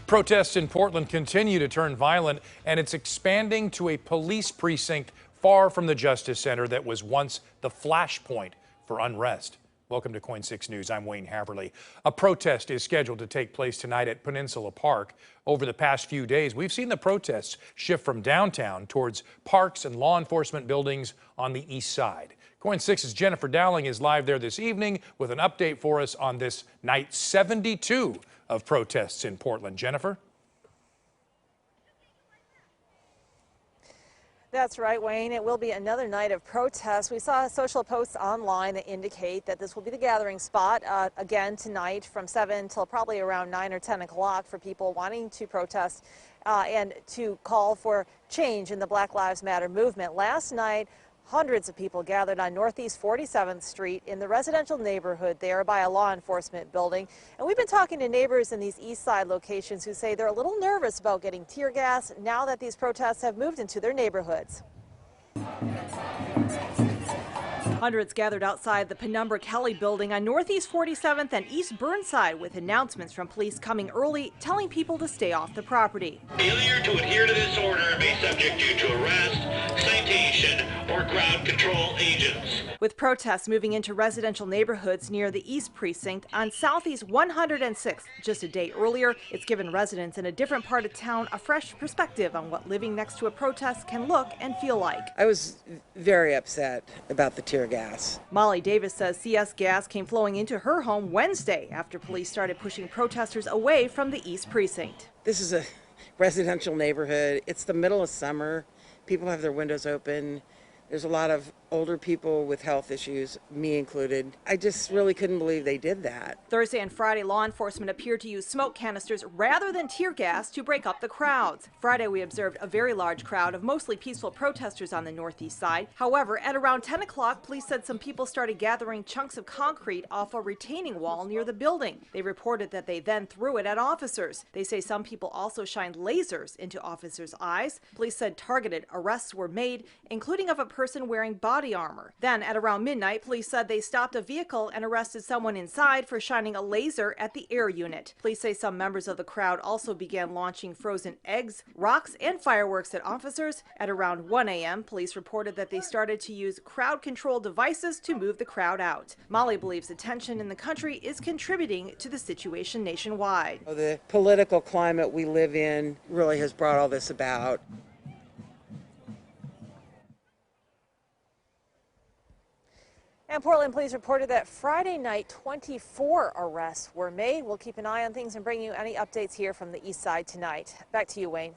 Protests in Portland continue to turn violent, and it's expanding to a police precinct far from the Justice Center that was once the flashpoint for unrest. Welcome to KOIN 6 News. I'm Wayne Haverly. A protest is scheduled to take place tonight at Peninsula Park. Over the past few days, we've seen the protests shift from downtown towards parks and law enforcement buildings on the east side. KOIN 6's Jennifer Dowling is live there this evening with an update for us on this night 72 of protests in Portland. Jennifer? That's right, Wayne. It will be another night of protests. We saw social posts online that indicate that this will be the gathering spot again tonight from 7 till probably around 9 or 10 o'clock for people wanting to protest and to call for change in the Black Lives Matter movement. Last night, hundreds of people gathered on Northeast 47th Street in the residential neighborhood there by a law enforcement building. And we've been talking to neighbors in these east side locations who say they're a little nervous about getting tear gas now that these protests have moved into their neighborhoods. Hundreds gathered outside the Penumbra Kelly Building on Northeast 47th and East Burnside with announcements from police coming early, telling people to stay off the property. Failure to adhere to this order may subject you to arrest, citation, or crowd control agents. With protests moving into residential neighborhoods near the East Precinct on Southeast 106th just a day earlier, it's given residents in a different part of town a fresh perspective on what living next to a protest can look and feel like. I was very upset about the tear gas. Molly Davis says CS gas came flowing into her home Wednesday after police started pushing protesters away from the East Precinct. This is a residential neighborhood. It's the middle of summer. People have their windows open. There's a lot of older people with health issues, me included. I just really couldn't believe they did that. Thursday and Friday, law enforcement appeared to use smoke canisters rather than tear gas to break up the crowds. Friday, we observed a very large crowd of mostly peaceful protesters on the northeast side. However, at around 10 o'clock, police said some people started gathering chunks of concrete off a retaining wall near the building. They reported that they then threw it at officers. They say some people also shined lasers into officers' eyes. Police said targeted arrests were made, including of a person wearing body armor. Then at around midnight, police said they stopped a vehicle and arrested someone inside for shining a laser at the air unit. Police say some members of the crowd also began launching frozen eggs, rocks, and fireworks at officers. At around 1 a.m., police reported that they started to use crowd control devices to move the crowd out. Molly believes the tension in the country is contributing to the situation nationwide. The political climate we live in really has brought all this about. And Portland police reported that Friday night, 24 arrests were made. We'll keep an eye on things and bring you any updates here from the east side tonight. Back to you, Wayne.